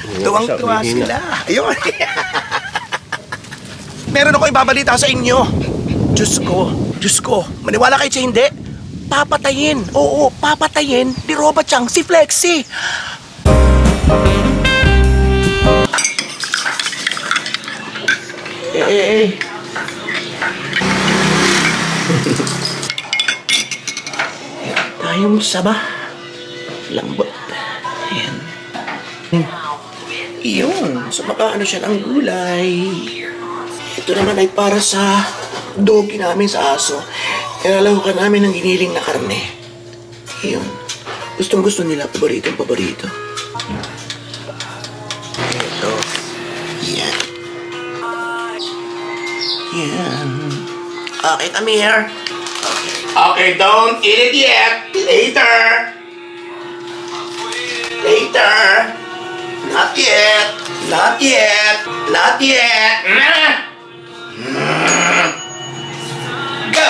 Tuwang-tuwa sila. Ayun. Meron ako ibabalita sa inyo. Diyos ko, maniwala kayo sa hindi. Papatayin, oo, papatayin ni Robot Chang si Flexie. Tayong saba. Lambot. Ayan. Iyon, so baka ano siya ng gulay. Ito naman ay para sa doggy namin sa aso. Nilalahukan namin ng giniling na karne. Iyon. Gustong-gusto nila, paborito. Ito. Yan. Yan. Okay, come here. Okay, don't eat it yet. Later. Not yet. Go!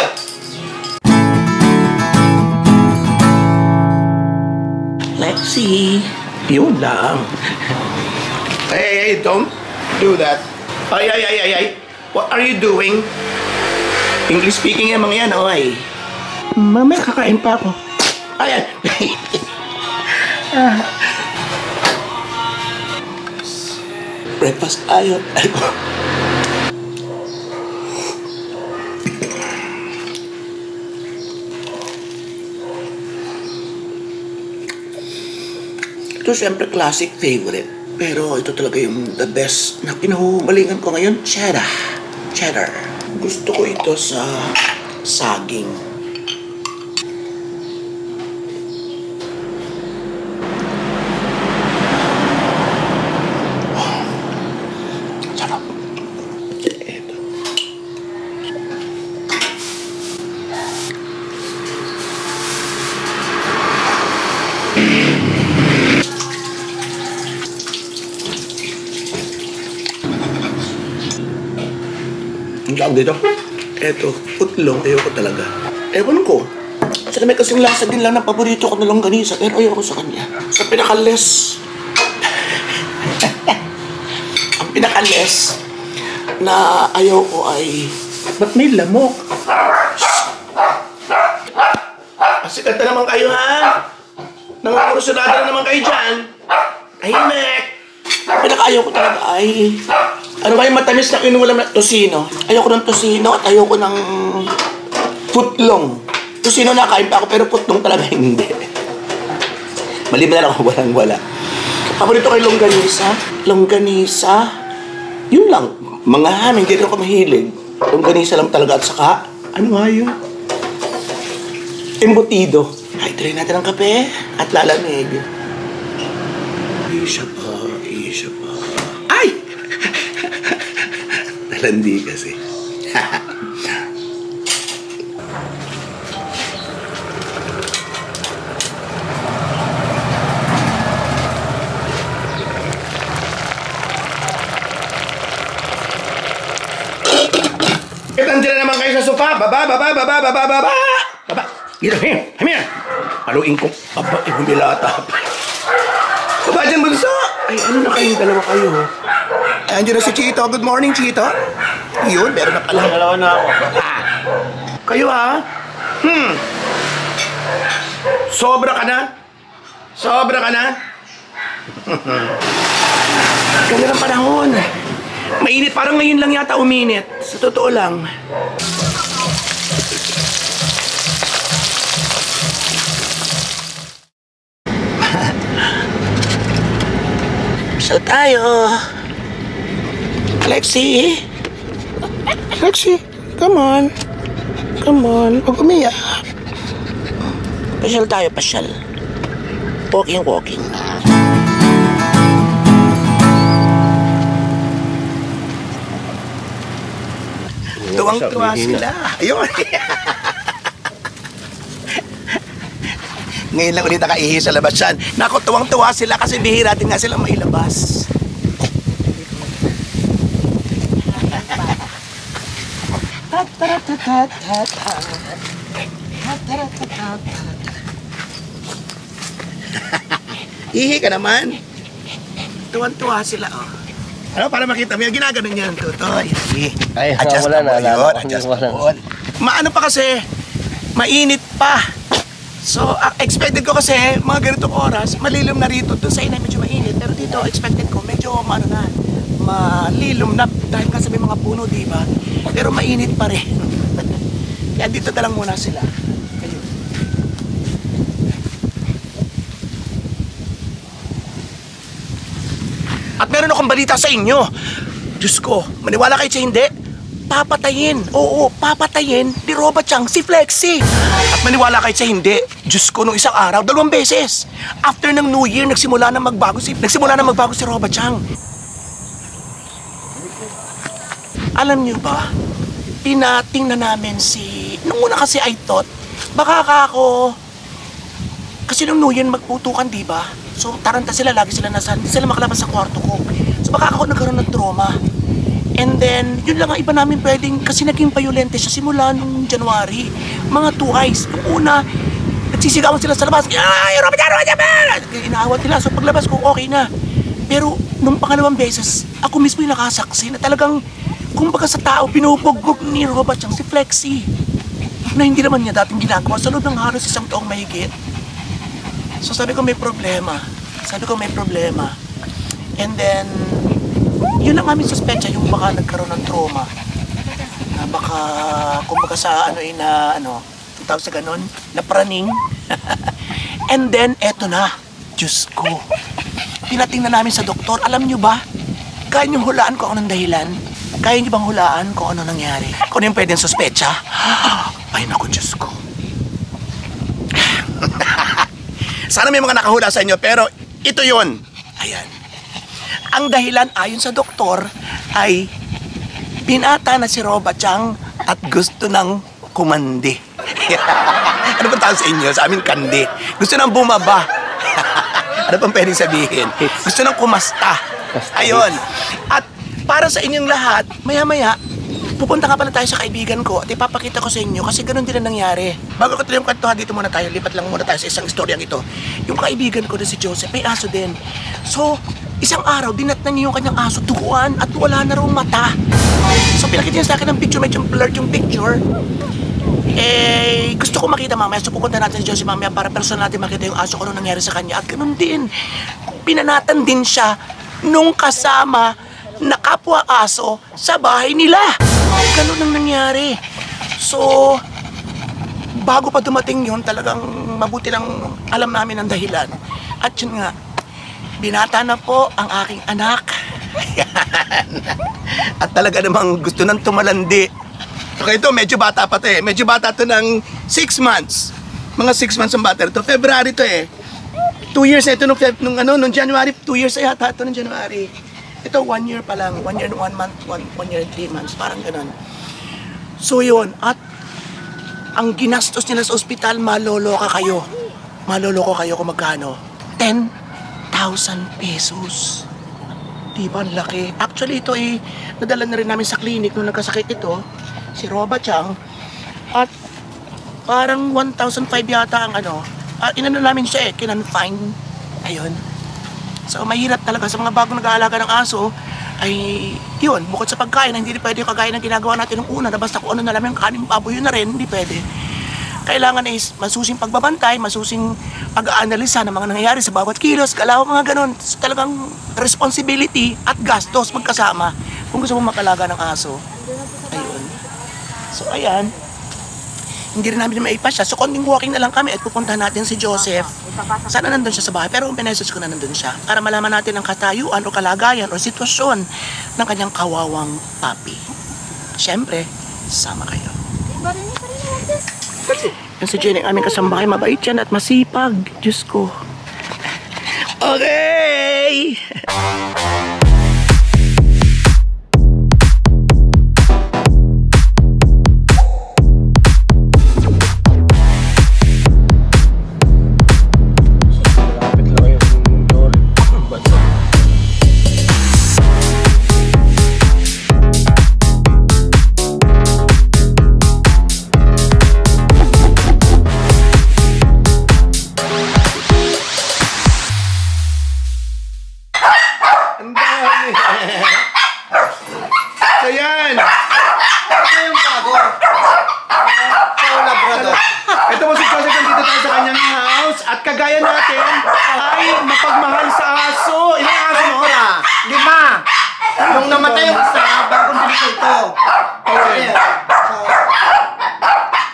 Lexie. Yun lang. Hey, don't do that. Ay. What are you doing? English speaking yung mga yan, oy. Mamaya kakain pa ako. Ayan. Breakfast tayo. Ito siyempre classic favorite. Pero ito talaga yung the best na pinahumalingan ko ngayon. Cheddar. Gusto ko ito sa saging. Ang tawag dito? Eto, putlong. Ayoko talaga. Ewan ko. Kasi may kasing lasa din lang na paborito ko na longganisa. Pero ayoko sa kanya. Sa pinaka-less. Ang pinaka-less na ayoko ay... Ba't may lamok? Sikat na naman kayo, ha? Nangangurusunada na naman kayo dyan. Tahimik. Ang pinaka-ayaw ko talaga ay... Ano ba yung matamis na kinulam na tosino? Ayoko ng tosino at ayoko ng putlong. Tosino nakain pa ako pero putlong talaga hindi. Maliban na lang ako walang-wala. Paborito ko yung longganisa. Longganisa. Yun lang. Mga ham, hindi rin ako mahilig. Longganisa lang talaga at saka, ano nga yun? Embutido. Ay, try natin ang kape at lalamig. Isa pa. Ay! Talandi kasi. Nandiyan na naman kayo sa sofa. Baba. Dito, here. Paluin ko. Aba, humilata pa. Baba dyan, bunso. Ay, ano na kayong dalawa kayo? Ay, andyan na si Chito. Good morning, Chito. Yun, meron na pala. Dalawa na ako. Kayo, ha? Sobra ka na? Ganda ng panahon. Mainit, parang ngayon lang yata uminit. Sa totoo lang. So tayo. Alexi, come on. Huwag umiyak. Pasyal tayo. Walking. Tuwang-tuwa sila. Ayun. Ngayon lang ulit nakaihi sa labas yan. Naku, tuwang-tuwa sila kasi bihira din nga sila mailabas. Hihi ka naman. tuwan-tuwa sila, oh. Ano, para makita mo yung ginaganon niya ng tutoy. Ay, Adjust wala na po na. yun, adjust na po. Maano pa kasi, mainit pa. So, expected ko kasi, mga ganitong oras, malilom na rito. Doon sa inay, medyo mainit. Pero dito, expected ko, medyo, malilom na. Dahil kasi may mga puno, di ba? Pero mainit pa rin. Kaya dito na lang muna sila. Ayun. At meron akong balita sa inyo. Diyos ko, maniwala kayo sa hindi? Papatayin. Oo, papatayin ni Roba-chan si Flexie. At maniwala kayo sa hindi, Diyos ko, nung isang araw, 2 beses. After ng New Year, nagsimula na magbago si Roba-chan. Alam niyo ba, pinating na namin nung una kasi I thought, baka ako, kasi nung New Year magputukan, di ba? So, taranta sila, lagi sila hindi sila makalabas sa kwarto ko. So, baka ako nagkaroon ng trauma. And then, yun lang ang iba namin pwedeng, kasi naging violente siya simula nung January. Mga 2 eyes. Yung una, nagsisigawan sila sa labas. Ay, inaawat nila. So, paglabas ko, okay na. Pero, nung pangalawang beses, ako mismo yung nakasaksi na talagang, kumbaga sa tao, pinupugbog ni Roba-chan si Flexie. Na hindi naman niya dating ginagawa sa loob ng halos 1 taong mahigit. So, sabi ko may problema. And then, yun ang aming suspecha, yung baka nagkaroon ng trauma. Na baka, kumbaga sa tawag sa ganon, na praning. And then, eto na. Diyos ko. Pinatingnan namin sa doktor. Alam nyo ba, kaya nyo hulaan kung anong dahilan? Kaya nyo bang hulaan kung ano nangyari? Kung ano yung pwedeng suspecha? Ay, naku, Diyos ko. Sana may mga nakahula sa inyo, pero ito yun. Ayan. Ang dahilan ayon sa doktor ay binata na si Roba-chan at gusto ng kumandi. Ano bang tawag sa inyo? Sa amin, kandi. Gusto nang bumaba. Ano pang pwedeng sabihin? Gusto nang kumasta. Ayun. At para sa inyong lahat, maya-maya, pupunta nga pala tayo sa kaibigan ko at ipapakita ko sa inyo kasi ganun din ang nangyari. Bago ko tuloy yung kantuhan, dito muna tayo. Lipat lang muna tayo sa isang istoryang ito. Yung kaibigan ko na si Joseph, may aso din. So, isang araw, dinatnan niya yung kanyang aso, duguan at wala na raw mata. So, pinakita niya sa akin ng picture, medyo blurred yung picture. Gusto ko makita mamaya. So, pupunta natin si Joseph mamaya para personal natin makita yung aso ko nung nangyari sa kanya. At ganun din, pinanatan din siya nung kasama na kapwa aso sa bahay nila. Ganun ang nangyari. So, bago pa dumating yun, talagang mabuti lang alam namin ang dahilan. At yun nga, binata na po ang aking anak. At talaga namang gusto nang tumalandi. Okay, ito medyo bata pa to eh. Medyo bata to ng 6 months. Mga 6 months ang bata ito. February to eh. 2 years na ito nung January. 2 years na yata ito nung January. Ito 1 year pa lang. 1 year and 1 month. 1 year and 3 months. Parang ganun. So yun. At ang ginastos nila sa ospital, maloloka kayo. Maloloko kayo kung magkano. 10,000 pesos. Diba, ang laki. Actually, ito ay nadala na rin namin sa clinic nung nagkasakit ito, si Roba-chan. At parang 1,500 yata ang inano namin siya kinonfine. Ayun. So, mahirap talaga sa mga bagong nag-aalaga ng aso, ay yun, bukod sa pagkain, hindi pwede yung kagaya ng ginagawa natin nung una, na basta kung ano na lang yung kanin, baboy, yun na rin, hindi pwede. Kailangan is masusing pagbabantay, masusing pag-aanalisa ng mga nangyayari sa bawat kilos, galaw, mga ganun. So, talagang responsibility at gastos magkasama kung gusto mo makalaga ng aso. Ayun. So, ayan. Hindi rin namin maipasya. So, konting walking na lang kami at pupuntahan natin si Joseph. Sana nandun siya sa bahay, pero pinessage ko na nandun siya para malaman natin ang katayuan o kalagayan o sitwasyon ng kanyang kawawang papi. Siyempre, sama kayo. Yan si Jenny, aming kasambahay, mabait yan at masipag. Diyos ko. Okay! Ang dami. So yan. Ito yung bago. Chow Labrador. Ito po si Joseph, dito tayo sa kanyang house. At kagaya natin, ay mapagmahal sa aso. Ilang aso mo? 5. Nung namatay yung isa, bagong binigay ito. Okay.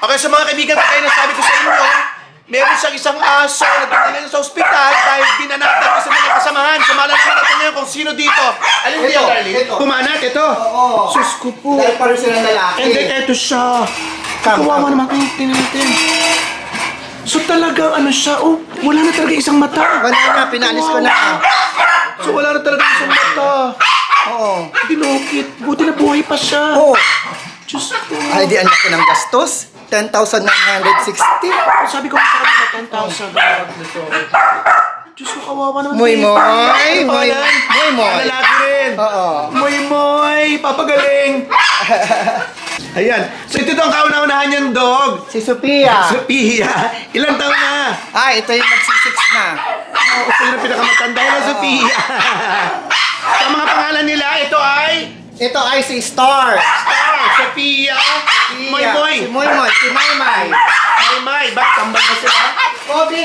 Okay, sa mga kaibigan, kaya nasabi ko sa inyo, meron siyang isang aso na dinala sa ospital dahil binanatan ko sa mga kasamahan. Kumala naman natin ngayon kung sino dito. Alin dito, darling? Ito. Pumanat, ito. Oo. Sus ko po. Dahil pareho silang lalaki. And then, ito siya. Kawawa naman kayo, tingnan natin. So talagang ano siya, oh, wala na talaga isang mata. Wala na, pinalis ko na. So wala na talaga isang mata. Oo. Dinukit. Buti na buhay pa siya. Oo. Diyos ko. Ay, di anak ko ng gastos. 10,960. Sabi ko sa kanila, 10,000. Diyos ko, kawawa naman. Moy moy. Moy moy. Lalaki rin. Oo. Moy moy. Papagaling. Ayan. So ito ang kauna-unahan niyang dog. Si Sophia. Sophia. Ilang taon na? Ito yung magsisix na. Ito yung pinakamatanda na Sophia. Sa mga pangalan nila, ito ay... Ito ay si Star. Sophia. Moy moy. Si Moy Moy. Si Maymay. Maymay. Bakit tambal ba sila? Kobe.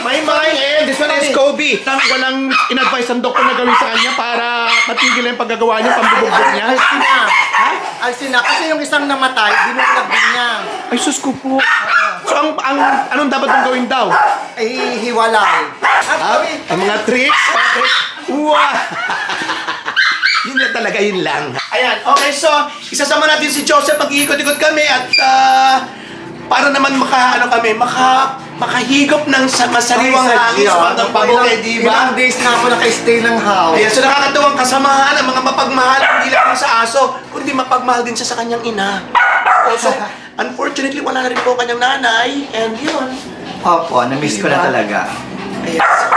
Maymay. And this one is Kobe. Walang in-advise ang doktor na gawin sa kanya para matigil yung paggagawa niya, pambubugbog niya. Alcina. Ha? Alcina. Kasi yung isang namatay, binulag din niya. Ay, sus ko po. So, anong dapat mong gawin daw? Ay, hiwalay. At Kobe. Ang mga tricks? Okay. Wow! Yun na talaga, yun lang. Ayan, okay, so, isasama natin si Joseph, mag-iikot-ikot kami at para naman makahigop ng masariwang hangin sa mga pabuhay, di ba? Ilang days na ako naka-stay ng house. Ayan, so nakakatuwang kasamahan ang mga mapagmahal, hindi lang sa aso, kundi mapagmahal din siya sa kanyang ina. Also, unfortunately, wala na rin po kanyang nanay, and yun. Opo, na-miss ko na talaga. Ayan, so,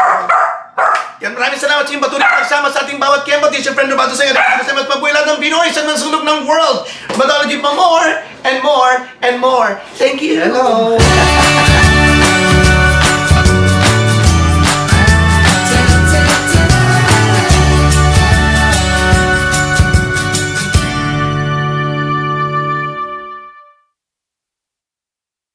yan, maraming salamat sa inyong patuloy na pagsama sa ating bawat kempo. This is your friend Roberto Sengad. Kasi mas mabuhay lahat ng Pinoy sa sulog ng world. Batology pa more and more and more. Thank you. Hello.